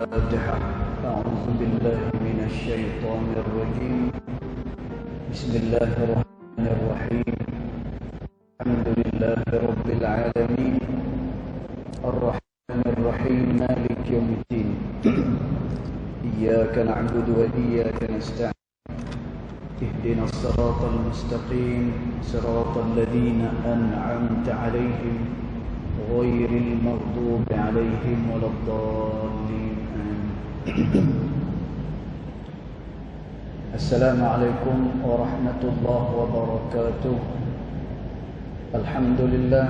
الفاتحة. أعوذ بالله من الشيطان الرجيم. بسم الله الرحمن الرحيم. الحمد لله رب العالمين الرحمن الرحيم مالك يوم الدين. إياك نعبد وإياك نستعين. اهدنا الصراط المستقيم صراط الذين أنعمت عليهم غير المغضوب عليهم ولا الضالين. السلام عليكم ورحمة الله وبركاته. الحمد لله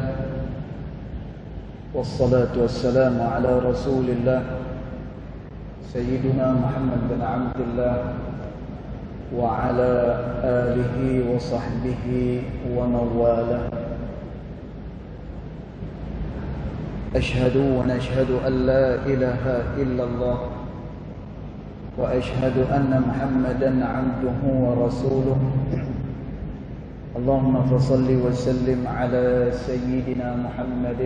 والصلاة والسلام على رسول الله سيدنا محمد بن عبد الله وعلى آله وصحبه ومن والاه. أشهد ونشهد أن لا إله إلا الله وأشهد أن محمدا عبده ورسوله. اللهم فصل وسلم على سيدنا محمد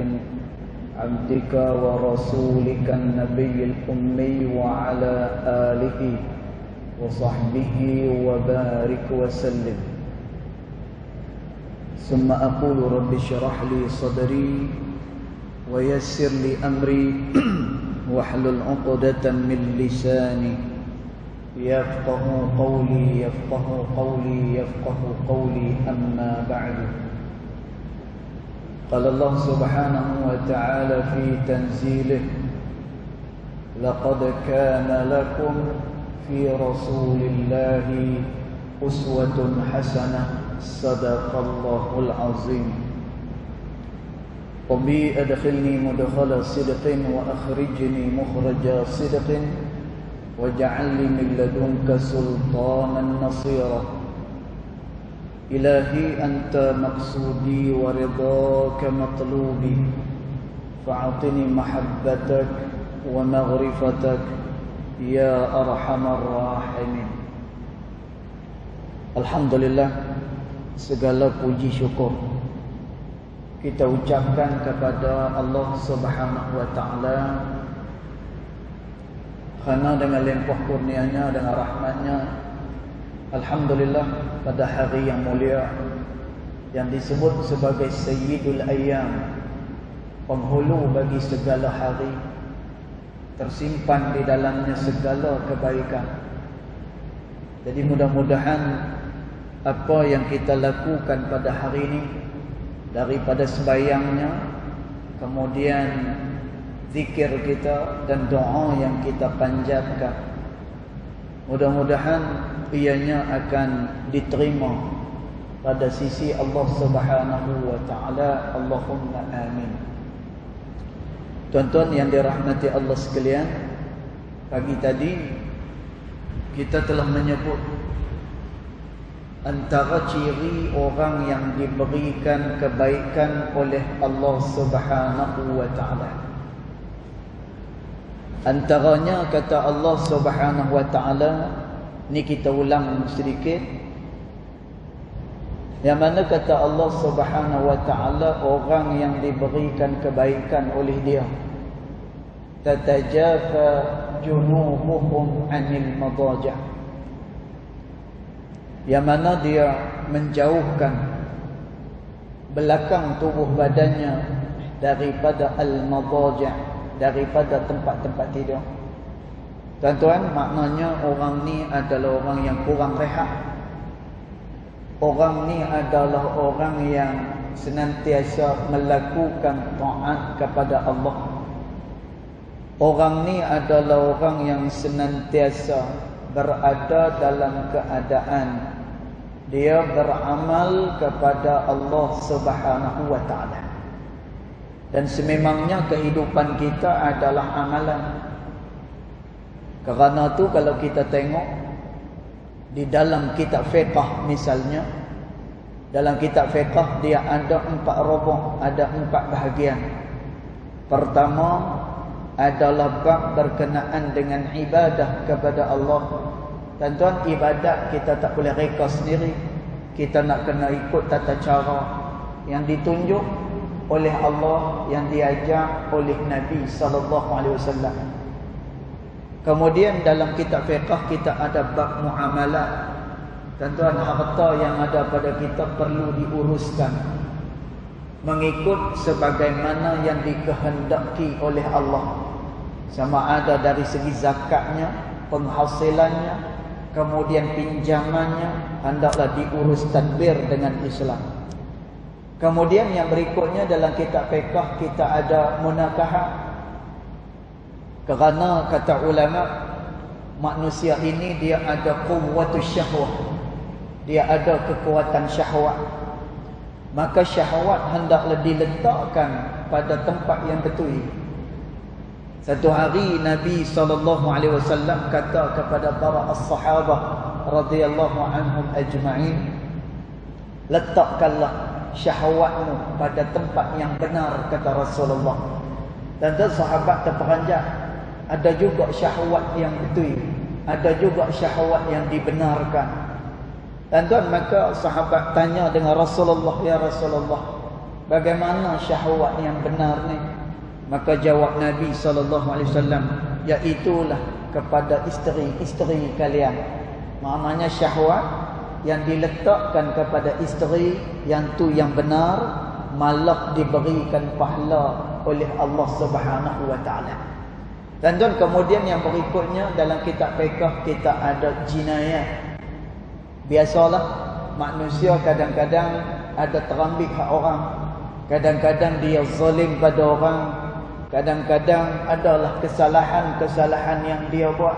عبدك ورسولك النبي الأمي وعلى آله وصحبه وبارك وسلم. ثم أقول رب اشرح لي صدري ويسر لي أمري واحلل عقدة من لساني يفقه قولي أما بعد. قال الله سبحانه وتعالى في تنزيله: لقد كان لكم في رسول الله أسوة حسنة صدق الله العظيم. ربي أدخلني مدخل صدق وأخرجني مخرج صدق واجعل لي من لدنك سلطانا نصيرا. إلهي أنت مقصودي ورضاك مطلوبي فأعطني محبتك ومغرفتك يا أرحم الراحمين. Alhamdulillah, segala puji syukur kita ucapkan kepada Allah Subhanahu wa taala kerana dengan limpah kurnianya, dengan rahmatnya, alhamdulillah, pada hari yang mulia yang disebut sebagai Sayyidul Ayyam, penghulu bagi segala hari, tersimpan di dalamnya segala kebaikan. Jadi mudah-mudahan apa yang kita lakukan pada hari ini, daripada sembahyangnya, kemudian zikir kita dan doa yang kita panjatkan, mudah-mudahan ianya akan diterima pada sisi Allah Subhanahu wa taala. Allahumma amin. Tuan-tuan yang dirahmati Allah sekalian, pagi tadi kita telah menyebut antara ciri orang yang diberikan kebaikan oleh Allah Subhanahu wa taala. Antaranya kata Allah Subhanahu wa taala, ni kita ulang sedikit. Yang mana kata Allah Subhanahu wa taala, orang yang diberikan kebaikan oleh Dia, tatajafa junubuhum 'anil madaji', yang mana dia menjauhkan belakang tubuh badannya daripada al-madaji', daripada tempat-tempat tidur. Tuan-tuan, maknanya orang ni adalah orang yang kurang rehat. Orang ni adalah orang yang senantiasa melakukan taat kepada Allah. Orang ni adalah orang yang senantiasa berada dalam keadaan dia beramal kepada Allah Subhanahu wa taala. Dan sememangnya kehidupan kita adalah amalan. Kerana tu kalau kita tengok di dalam kitab fiqh misalnya, dalam kitab fiqh dia ada 4 rubuh, ada 4 bahagian. Pertama adalah bab berkenaan dengan ibadah kepada Allah. Tuan-tuan, ibadat kita tak boleh reka sendiri. Kita nak kena ikut tata cara yang ditunjuk oleh Allah, yang diajar oleh Nabi sallallahu alaihi wasallam. Kemudian dalam kitab fiqh kita ada bab muamalat. Tuan-tuan, harta yang ada pada kita perlu diuruskan mengikut sebagaimana yang dikehendaki oleh Allah. Sama ada dari segi zakatnya, penghasilannya, kemudian pinjamannya, hendaklah diurus tadbir dengan Islam. Kemudian yang berikutnya dalam kitab fiqh kita ada munakahah. Kerana kata ulama, manusia ini dia ada quwwatus syahwah. Dia ada kekuatan syahwat. Maka syahwat hendaklah diletakkan pada tempat yang betul. Satu hari Nabi SAW kata kepada para as-sahabah radhiyallahu anhum ajma'in, letakkanlah syahwatmu pada tempat yang benar, kata Rasulullah. Dan sahabat terperanjat, ada juga syahwat yang betul, ada juga syahwat yang dibenarkan. Dan tuan, maka sahabat tanya dengan Rasulullah, ya Rasulullah, bagaimana syahwat yang benar ni? Maka jawab Nabi SAW, iaitulah kepada isteri-isteri kalian. Maknanya syahwat yang diletakkan kepada isteri yang tu yang benar, malah diberikan pahala oleh Allah Subhanahu wa taala. Dan tuan, kemudian yang berikutnya dalam kitab fiqh kita ada jinayat. Biasalah manusia kadang-kadang ada terambil hak orang, kadang-kadang dia zalim pada orang, kadang-kadang adalah kesalahan-kesalahan yang dia buat.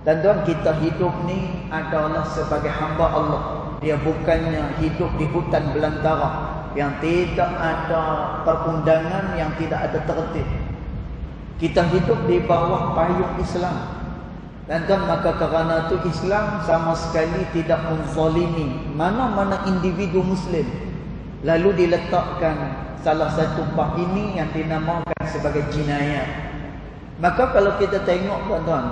Dan tuan, kita hidup ni adalah sebagai hamba Allah. Dia bukannya hidup di hutan belantara yang tidak ada perundangan, yang tidak ada tertib. Kita hidup di bawah payung Islam. Dan tuan, maka kerana itu Islam sama sekali tidak menzalimi mana-mana individu Muslim. Lalu diletakkan salah satu bab ini yang dinamakan sebagai jinayat. Maka kalau kita tengok tuan-tuan,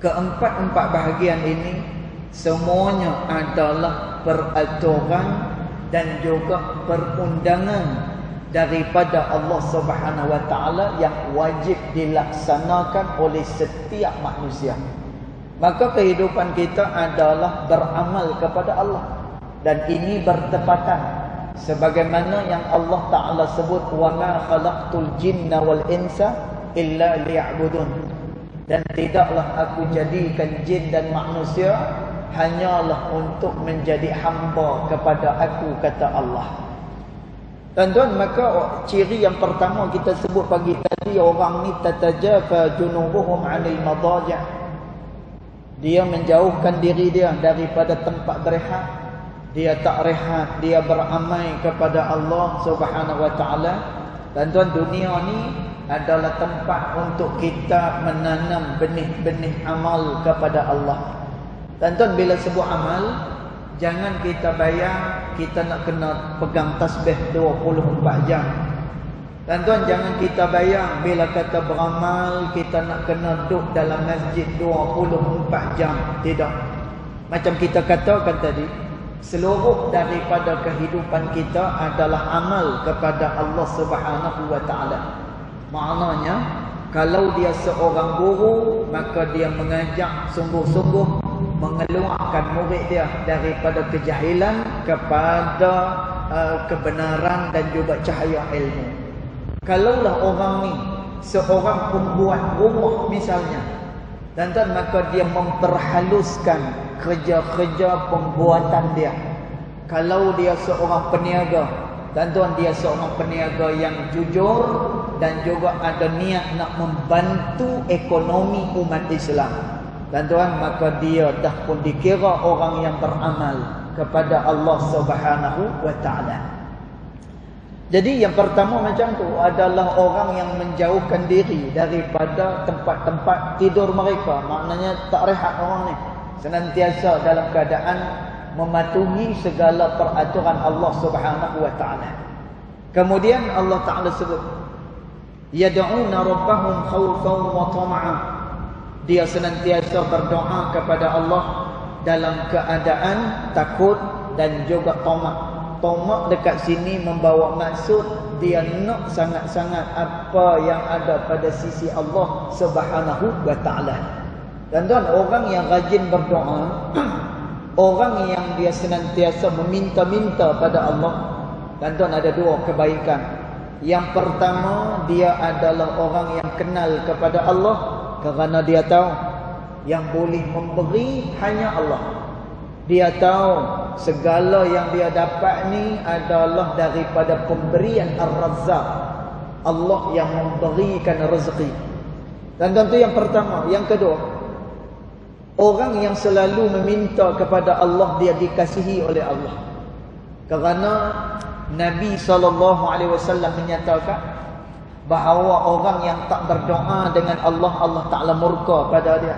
keempat-empat bahagian ini semuanya adalah peraturan dan juga perundangan daripada Allah Subhanahu wa taala yang wajib dilaksanakan oleh setiap manusia. Maka kehidupan kita adalah beramal kepada Allah, dan ini bertepatan sebagaimana yang Allah taala sebut, wa ma khalaqtul jinna wal insa illa liya'budun. Dan tidaklah aku jadikan jin dan manusia hanyalah untuk menjadi hamba kepada aku, kata Allah. Tuan-tuan, maka ciri yang pertama kita sebut pagi tadi, orang ni tatajafa junubuhum 'anil madaji'. Dia menjauhkan diri dia daripada tempat berehat. Dia tak rehat, dia beramai kepada Allah Subhanahu wa taala. Tuan-tuan, dunia ni adalah tempat untuk kita menanam benih-benih amal kepada Allah. Tuan-tuan, bila sebut amal, jangan kita bayang kita nak kena pegang tasbih 24 jam. Tuan-tuan, jangan kita bayang bila kata beramal kita nak kena duduk dalam masjid 24 jam. Tidak. Macam kita katakan tadi, seluruh daripada kehidupan kita adalah amal kepada Allah Subhanahu wa taala. Maknanya, kalau dia seorang guru, maka dia mengajak sungguh-sungguh mengeluarkan murid dia daripada kejahilan kepada kebenaran dan juga cahaya ilmu. Kalaulah orang ni seorang pembuat rumah misalnya, dan maka dia memperhaluskan kerja-kerja pembuatan dia. Kalau dia seorang peniaga, tuan-tuan, dia seorang peniaga yang jujur dan juga ada niat nak membantu ekonomi umat Islam, tuan-tuan, maka dia dah pun dikira orang yang beramal kepada Allah Subhanahu wa taala. Jadi yang pertama macam tu adalah orang yang menjauhkan diri daripada tempat-tempat tidur mereka. Maknanya tak rehat orang ni, senantiasa dalam keadaan mematuhi segala peraturan Allah Subhanahu wa taala. Kemudian Allah taala sebut, yad'una rabbahum khaufan wa tama'an. Dia senantiasa berdoa kepada Allah dalam keadaan takut dan juga tamak. Tamak dekat sini membawa maksud dia nak sangat-sangat apa yang ada pada sisi Allah Subhanahu wa taala. Dan orang yang rajin berdoa, orang yang dia senantiasa meminta-minta pada Allah, dan ada dua kebaikan. Yang pertama, dia adalah orang yang kenal kepada Allah kerana dia tahu yang boleh memberi hanya Allah. Dia tahu segala yang dia dapat ni adalah daripada pemberian Ar-Razzaq, Allah yang memberikan rezeki. Dan tentu yang pertama. Yang kedua, orang yang selalu meminta kepada Allah, dia dikasihi oleh Allah. Kerana Nabi SAW menyatakan bahawa orang yang tak berdoa dengan Allah, Allah Ta'ala murka pada dia.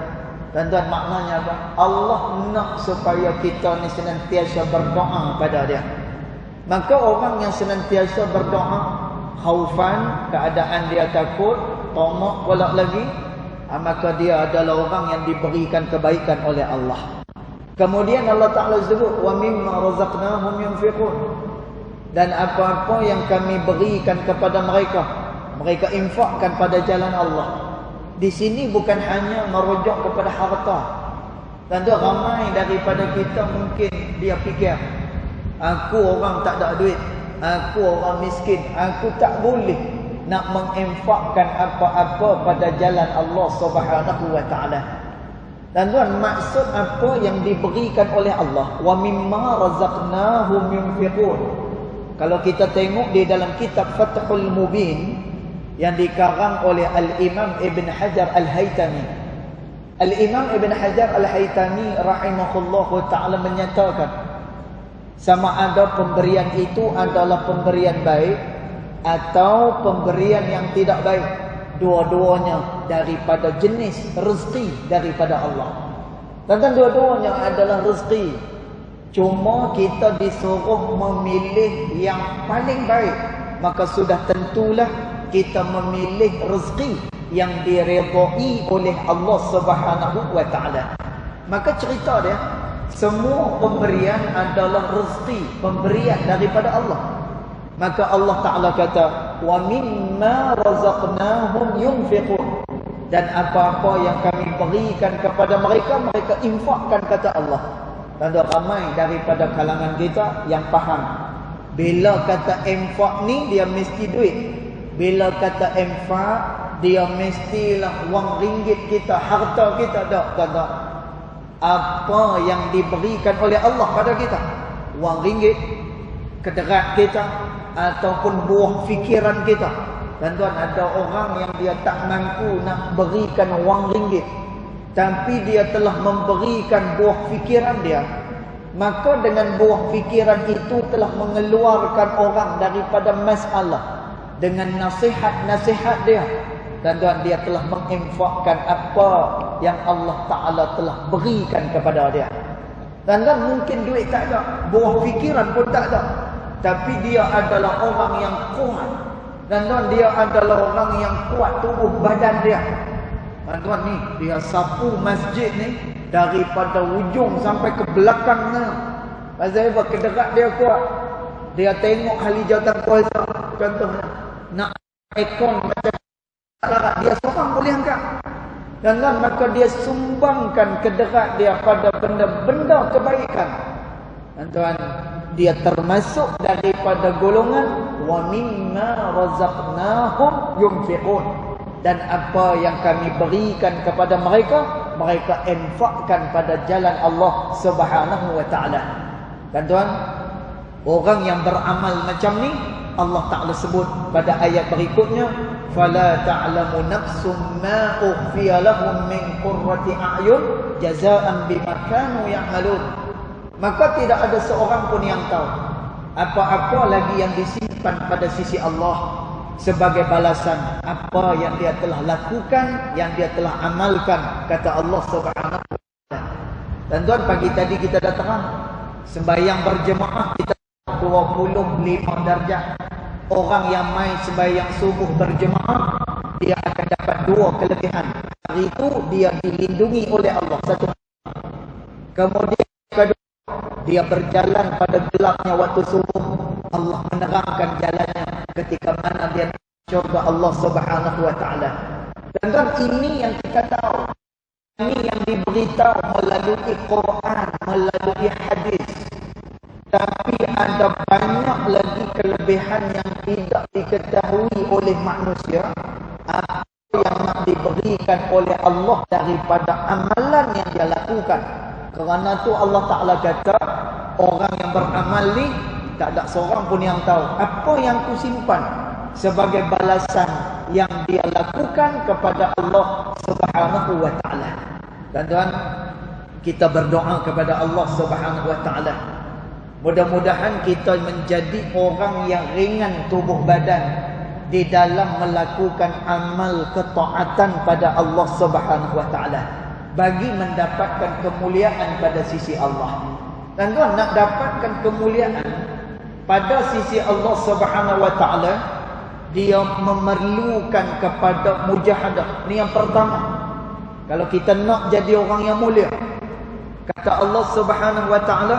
Dan maknanya apa? Allah nak supaya kita ni senantiasa berdoa pada dia. Maka orang yang senantiasa berdoa, khaufan, keadaan dia takut, tamak pula lagi, maka dia adalah orang yang diberikan kebaikan oleh Allah. Kemudian Allah Ta'ala sebut, wa mimma razaqnahum yunfiqun. Dan apa-apa yang kami berikan kepada mereka, mereka infakkan pada jalan Allah. Di sini bukan hanya merujuk kepada harta. Dan ramai daripada kita mungkin dia fikir, aku orang tak ada duit, aku orang miskin, aku tak boleh nak menginfakkan apa-apa pada jalan Allah Subhanahu wa taala. Dan maksud apa yang diberikan oleh Allah, wa mimma razaqnahum yunfiqun. Kalau kita tengok di dalam kitab Fathul Mubin yang dikarang oleh Al-Imam Ibn Hajar Al-Haytami. Al-Imam Ibn Hajar Al-Haytami rahimahullahu ta'ala menyatakan, sama ada pemberian itu adalah pemberian baik atau pemberian yang tidak baik, dua-duanya daripada jenis rezeki daripada Allah. Dan dua-duanya adalah rezeki. Cuma kita disuruh memilih yang paling baik, maka sudah tentulah kita memilih rezeki yang diredai oleh Allah Subhanahu wa taala. Maka cerita dia, semua pemberian adalah rezeki, pemberian daripada Allah. Maka Allah Ta'ala kata, wa mimma razaqnahum yunfiqun. Dan apa-apa yang kami berikan kepada mereka, mereka infakkan, kata Allah. Dan ramai daripada kalangan kita yang faham, bila kata infak ni dia mesti duit. Bila kata infak, dia mestilah wang ringgit kita, harta kita. Tak. Apa yang diberikan oleh Allah pada kita, wang ringgit, kederat kita, ataupun buah fikiran kita. Dan ada orang yang dia tak mampu nak berikan wang ringgit, tapi dia telah memberikan buah fikiran dia. Maka dengan buah fikiran itu telah mengeluarkan orang daripada masalah dengan nasihat-nasihat dia. Dan dia telah menginfakkan apa yang Allah Ta'ala telah berikan kepada dia. Dan mungkin duit tak ada, buah fikiran pun tak ada, tapi dia adalah orang yang kuat. Dan dia adalah orang yang kuat tubuh badan dia. Dan ni dia sapu masjid ni daripada ujung sampai ke belakangnya. Pasal apa? Kederat dia kuat. Dia tengok ahli jawatan kuasa, contohnya nak ekon macam larat, dia seorang boleh angkat. Dan maka dia sumbangkan kederat dia pada benda-benda kebaikan. Dan dia termasuk daripada golongan wa mimma razaqnahum yunfiqun. Dan apa yang kami berikan kepada mereka, mereka infakkan pada jalan Allah Subhanahu wa taala. Dan orang yang beramal macam ni, Allah Ta'ala sebut pada ayat berikutnya, fala ta'lamu nafsum ma ukhfiya lahum min qurrati a'yun jazaa'an bima kanu ya'malun. Maka tidak ada seorang pun yang tahu apa-apa lagi yang disimpan pada sisi Allah sebagai balasan apa yang dia telah lakukan, yang dia telah amalkan, kata Allah Subhanahu wa taala. Dan pagi tadi kita dah terang, sembahyang berjemaah kita 25 darjah. Orang yang main sembahyang subuh berjemaah, dia akan dapat 2 kelebihan. Hari itu dia dilindungi oleh Allah, satu. Kemudian kedua, dia berjalan pada gelapnya waktu subuh, Allah menerangkan jalannya ketika mana dia syurga Allah Subhanahu wa taala. Dan ini yang kita tahu. Ini yang diberitahu melalui Quran, melalui hadis. Tapi ada banyak lagi kelebihan yang tidak diketahui oleh manusia. Apa yang nak diberikan oleh Allah daripada amalan yang dia lakukan. Kerana tu Allah Ta'ala kata, orang yang beramal ni, tak ada seorang pun yang tahu apa yang ku simpan sebagai balasan yang dia lakukan kepada Allah Subhanahu wa taala. Tuan-tuan, kita berdoa kepada Allah Subhanahu wa taala. Mudah-mudahan kita menjadi orang yang ringan tubuh badan di dalam melakukan amal ketaatan pada Allah Subhanahu wa taala bagi mendapatkan kemuliaan pada sisi Allah. Tuan-tuan, nak dapatkan kemuliaan pada sisi Allah Subhanahu wa taala, dia memerlukan kepada mujahadah. Ini yang pertama. Kalau kita nak jadi orang yang mulia, kata Allah Subhanahu wa taala,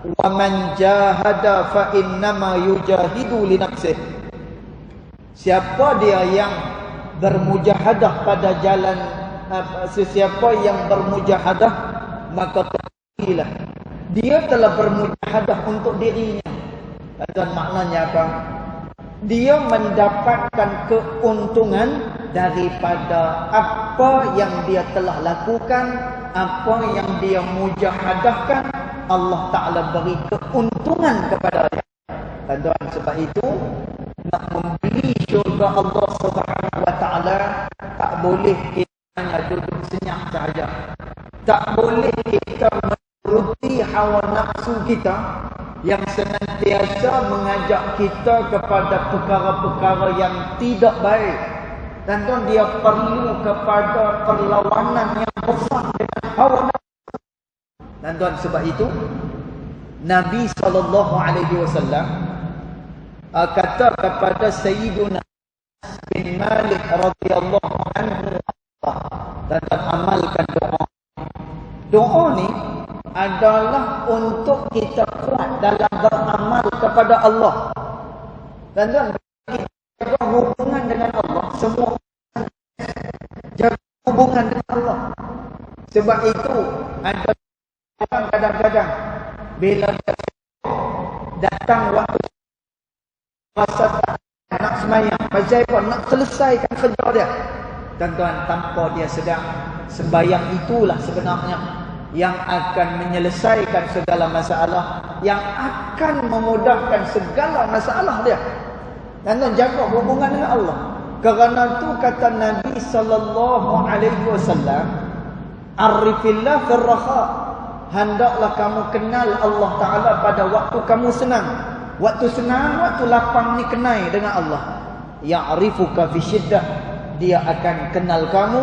"Wa man jahada fa innama yujahidu li nafsihi." Siapa dia yang bermujahadah pada jalan, sesiapa yang bermujahadah, maka ketahuilah dia telah bermujahadah untuk dirinya. Dan maknanya apa? Dia mendapatkan keuntungan daripada apa yang dia telah lakukan, apa yang dia mujahadahkan, Allah Ta'ala beri keuntungan kepada dia. Tuan-tuan, sebab itu nak membeli syurga Allah Subhanahu wa taala, tak boleh kita hanya duduk senyap sahaja. Tak boleh kita menuruti hawa nafsu kita yang senantiasa mengajak kita kepada perkara-perkara yang tidak baik. Dan tuan, dia perlu kepada perlawanan yang besar dengan hawa nafsu. Dan tuan, sebab itu Nabi SAW kata kepada Sayyiduna bin Malik radhiyallahu anhu, dan amalkan doa. Doa ni adalah untuk kita kuat dalam beramal kepada Allah. Dan kita jaga hubungan dengan Allah. Semua jaga hubungan dengan Allah. Sebab itu ada orang kadang-kadang bila datang waktu rasa tak nak semayang, pasal apa? Nak selesaikan kerja dia. Tuan-tuan, tanpa dia sedang, sembahyang itulah sebenarnya yang akan menyelesaikan segala masalah, yang akan memudahkan segala masalah dia. Dan jaga hubungan dengan Allah. Kerana itu kata Nabi SAW, "Arifillah fil raha." Hendaklah kamu kenal Allah Ta'ala pada waktu kamu senang. Waktu senang, waktu lapang ni kenal dengan Allah. Ya'rifuka fi syiddah. Dia akan kenal kamu,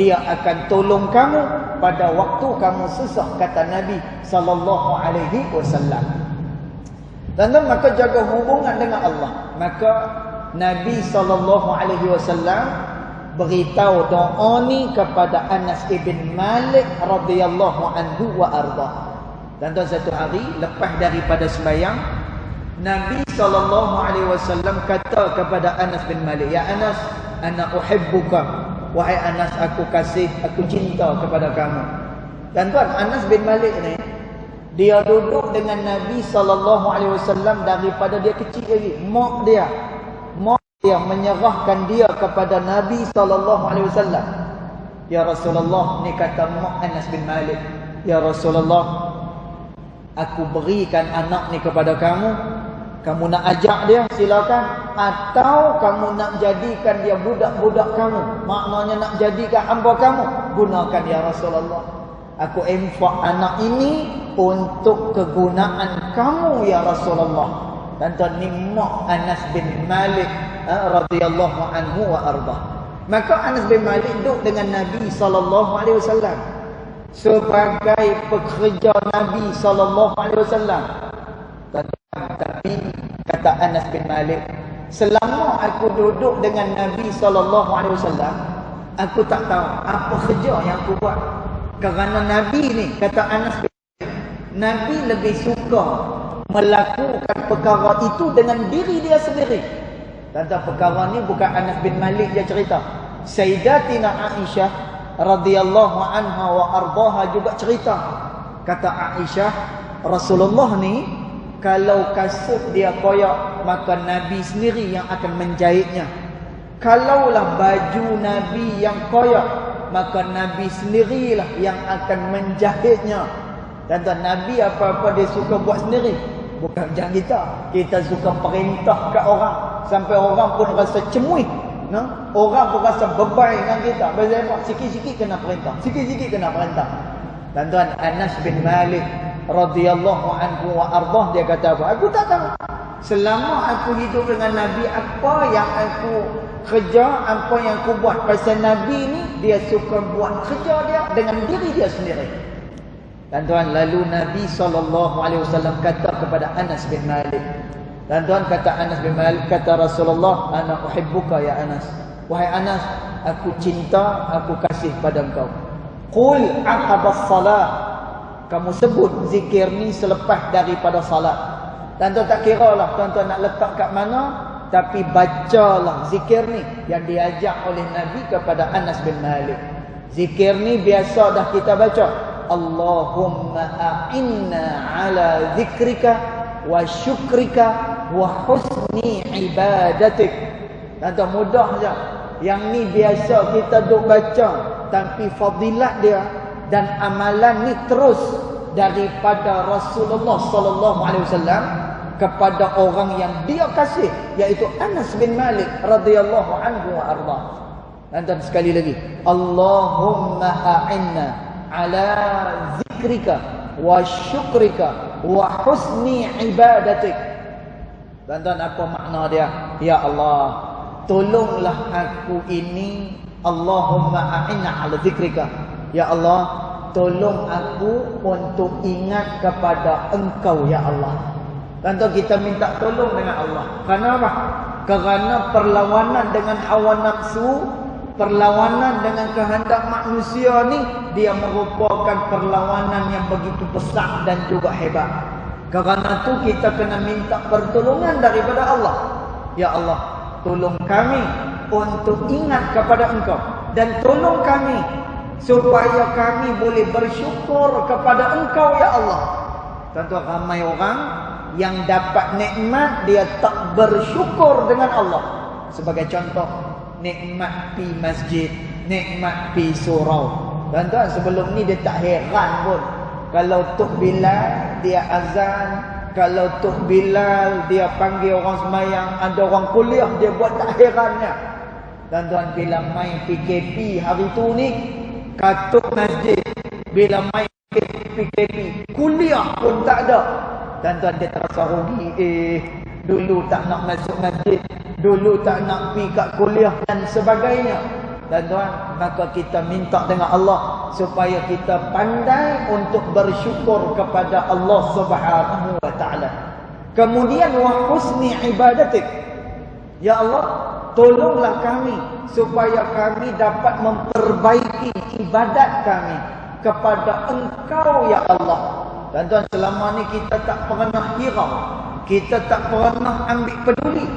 dia akan tolong kamu pada waktu kamu susah, kata Nabi sallallahu alaihi wasallam. Dan maka jaga hubungan dengan Allah. Maka Nabi sallallahu alaihi wasallam beritahu doa ni kepada Anas ibn Malik radhiyallahu anhu wa arda. Dan satu hari lepas daripada sembahyang, Nabi sallallahu alaihi wasallam kata kepada Anas bin Malik, "Ya Anas, ana uhibbuka." Wahai Anas, aku kasih, aku cinta kepada kamu. Dan tuan, Anas bin Malik ni, dia duduk dengan Nabi SAW daripada dia kecil lagi. Mak dia menyerahkan dia kepada Nabi SAW. Ya Rasulullah, ni kata mak Anas bin Malik, "Ya Rasulullah, aku berikan anak ni kepada kamu. Kamu nak ajak dia, silakan. Atau kamu nak jadikan dia budak-budak kamu. Maknanya nak jadikan hamba kamu. Gunakan ya Rasulullah. Aku infak anak ini untuk kegunaan kamu ya Rasulullah." Dan ni mak Anas bin Malik radhiyallahu anhu wa arda. Maka Anas bin Malik duduk dengan Nabi SAW sebagai pekerja Nabi SAW. Tapi kata Anas bin Malik, selama aku duduk dengan Nabi SAW, aku tak tahu apa kerja yang aku buat. Kerana Nabi ni, kata Anas bin Malik, Nabi lebih suka melakukan perkara itu dengan diri dia sendiri. Tentang perkara ni bukan Anas bin Malik dia cerita. Sayyidatina Aisyah radhiyallahu anha wa ardaha juga cerita. Kata Aisyah, Rasulullah ni kalau kasut dia koyak, maka Nabi sendiri yang akan menjahitnya. Kalaulah baju Nabi yang koyak, maka Nabi sendirilah yang akan menjahitnya. Dan Nabi apa-apa dia suka buat sendiri. Bukan macam kita. Kita suka perintah kat orang. Sampai orang pun rasa cemuih. Nah? Orang pun rasa beban dengan kita. Biasa sikit-sikit kena perintah. Sikit-sikit kena perintah. Tuan-tuan, Anas bin Malik radhiyallahu anhu wa ardah dia kata apa? Aku tak tahu. Selama aku hidup dengan Nabi, apa yang aku kerja, apa yang aku buat. Pasal Nabi ni, dia suka buat kerja dia dengan diri dia sendiri. Tuan-tuan, lalu Nabi SAW kata kepada Anas bin Malik. Tuan-tuan, kata Anas bin Malik, kata Rasulullah, ana uhibbuka ya Anas. Wahai Anas, aku cinta, aku kasih pada engkau. Qul aqabas salat. Kamu sebut zikir ni selepas daripada salat. Tuan-tuan tak kira lah tuan-tuan nak letak kat mana, tapi bacalah zikir ni yang diajak oleh Nabi kepada Anas bin Malik. Zikir ni biasa dah kita baca. Allahumma a'inna ala zikrika wa syukrika wa husni ibadatik. Tuan-tuan, mudah je. Yang ni biasa kita duk baca, tapi fadilat dia dan amalan ni terus daripada Rasulullah sallallahu alaihi wasallam kepada orang yang dia kasih, iaitu Anas bin Malik radhiyallahu anhu wa arda. Dan sekali lagi, Allahumma a'inna ala zikrika wa syukrika wa husni ibadatik. Tuan-tuan, apa makna dia? Ya Allah, tolonglah aku ini. Allahumma a'inna ala zikrika. Ya Allah, tolong aku untuk ingat kepada Engkau ya Allah. Tuan-tuan, kita minta tolong dengan Allah. Kenapa? Kerana perlawanan dengan hawa nafsu, perlawanan dengan kehendak manusia ni, dia merupakan perlawanan yang begitu besar dan juga hebat. Kerana tu kita kena minta pertolongan daripada Allah. Ya Allah, tolong kami untuk ingat kepada Engkau. Dan tolong kami supaya kami boleh bersyukur kepada Engkau ya Allah. Tuan-tuan, ramai orang yang dapat nikmat, dia tak bersyukur dengan Allah. Sebagai contoh, nikmat pi masjid, nikmat pi surau. Tuan-tuan, sebelum ni dia tak heran pun. Kalau Tok Bilal dia azan, kalau Tok Bilal dia panggil orang semayang, ada orang kuliah, dia buat tak herannya. Tuan-tuan, bila main PKP hari tu ni, katuk masjid. Bila main PKP, kuliah pun tak ada. Tuan-tuan, dia terasa rugi. Dulu tak nak masuk masjid, dulu tak nak pergi kat kuliah dan sebagainya. Tuan-tuan, maka kita minta dengan Allah supaya kita pandai untuk bersyukur kepada Allah Subhanahu wa taala. Kemudian wa husni ibadatik. Ya Allah, tolonglah kami supaya kami dapat memperbaiki ibadat kami kepada Engkau ya Allah. Tuan-tuan, selama ni kita tak pernah hirau, kita tak pernah ambil peduli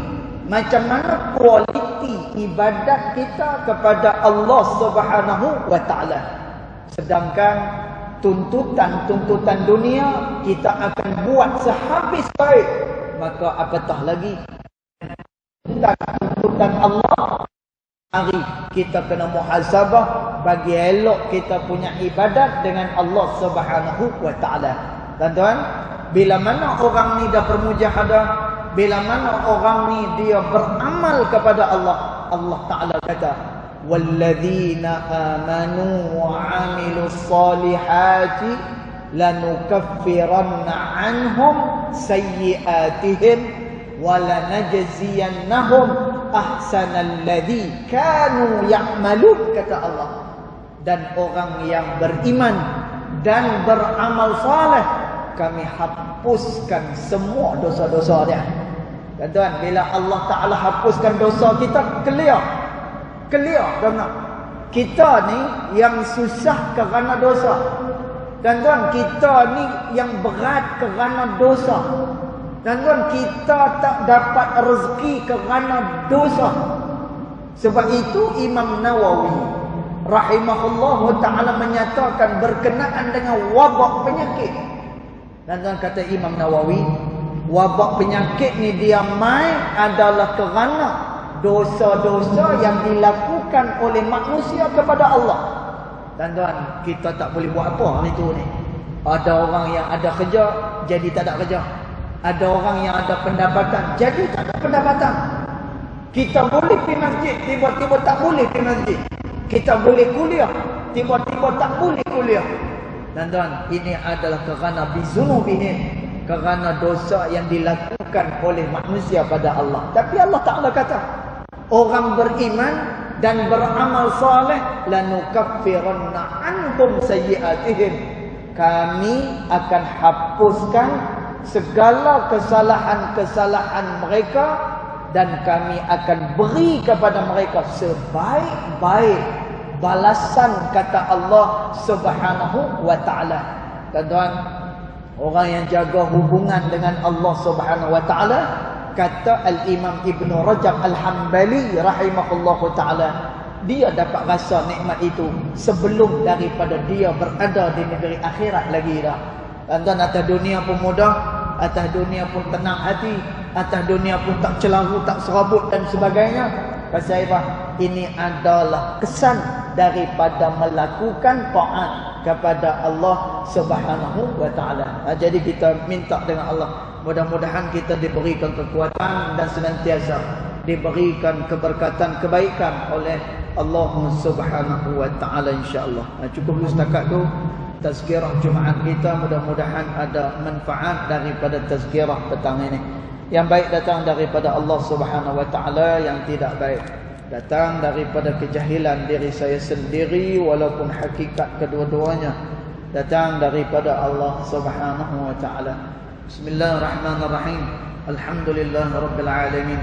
macam mana kualiti ibadat kita kepada Allah Subhanahu wa taala. Sedangkan tuntutan-tuntutan dunia kita akan buat sehabis baik, maka apatah lagi tuntutan Allah. Mari kita kena muhasabah bagi elok kita punya ibadat dengan Allah Subhanahu wa taala. Tuan-tuan, bila mana orang ni dah bermujahadah, bila mana orang ni dia beramal kepada Allah, Allah Taala kata, "Walladzina amanu wa 'amilus solihati lanukaffiranna 'anhum sayyi'atihim wa lanajziyannahum ahsanal ladzi kanu ya'malun," kata Allah. Dan orang yang beriman dan beramal saleh, kami hapuskan semua dosa-dosa dia. Tuan-tuan, bila Allah Ta'ala hapuskan dosa kita, clear. Tuan-tuan, kita ni yang susah kerana dosa. Tuan-tuan, kita ni yang berat kerana dosa. Tuan-tuan, kita tak dapat rezeki kerana dosa. Sebab itu Imam Nawawi rahimahullah ta'ala menyatakan berkenaan dengan wabak penyakit. Tuan-tuan, kata Imam Nawawi, wabak penyakit ni dia mai adalah kerana dosa-dosa yang dilakukan oleh manusia kepada Allah. Tuan-tuan, kita tak boleh buat apa hari tu ni. Ada orang yang ada kerja, jadi tak ada kerja. Ada orang yang ada pendapatan, jadi tak ada pendapatan. Kita boleh pergi masjid, tiba-tiba tak boleh pergi masjid. Kita boleh kuliah, tiba-tiba tak boleh kuliah. Tuan-tuan, ini adalah kerana bizunubihim, kerana dosa yang dilakukan oleh manusia pada Allah. Tapi Allah Ta'ala kata, orang beriman dan beramal saleh, lanukaffiranna ankum sayyi'atihim, kami akan hapuskan segala kesalahan-kesalahan mereka dan kami akan beri kepada mereka sebaik-baik balasan, kata Allah Subhanahu wa ta'ala. Tuan-tuan, orang yang jaga hubungan dengan Allah Subhanahu wa ta'ala, kata Al-Imam Ibn Rajab Al-Hambali rahimahullahu ta'ala, dia dapat rasa nikmat itu sebelum daripada dia berada di negeri akhirat lagi dah. Tuan-tuan, atas dunia pun mudah, atas dunia pun tenang hati, atas dunia pun tak celahu, tak serabut dan sebagainya. Pasal apa? Ini adalah kesan daripada melakukan taat kepada Allah Subhanahu wa ta'ala. Jadi kita minta dengan Allah, mudah-mudahan kita diberikan kekuatan dan senantiasa diberikan keberkatan, kebaikan oleh Allah Subhanahu wa ta'ala, insya-Allah. Cukup dulu setakat tu tazkirah Jumaat kita. Mudah-mudahan ada manfaat daripada tazkirah petang ini. Yang baik datang daripada Allah Subhanahu wa ta'ala, yang tidak baik datang daripada kejahilan diri saya sendiri, walaupun hakikat kedua-duanya datang daripada Allah Subhanahu wa ta'ala. Bismillahirrahmanirrahim. Alhamdulillahirabbil alamin.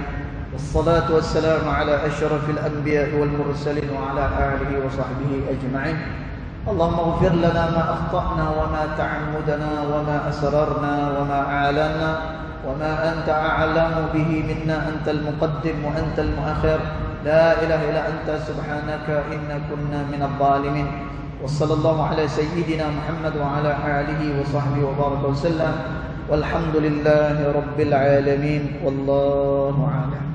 Wassalatu wassalamu ala asyrafil anbiya'i wal mursalin wa ala alihi wa sahbihi ajma'in. Allahumma ighfir lana ma akhta'na wa ma ta'ammudna wa ma asrarna wa ma a'lanna wa ma anta a'lamu bihi minna, antal muqaddim wa antal muakhir. La ilaha illa anta subhanaka inna kunna minadh dhalimin. Wa sallallahu ala sayyidina Muhammad wa ala alihi wa sahbihi wa baraka wa sallam. Walhamdulillahi rabbil alamin. Wallahu a'lam.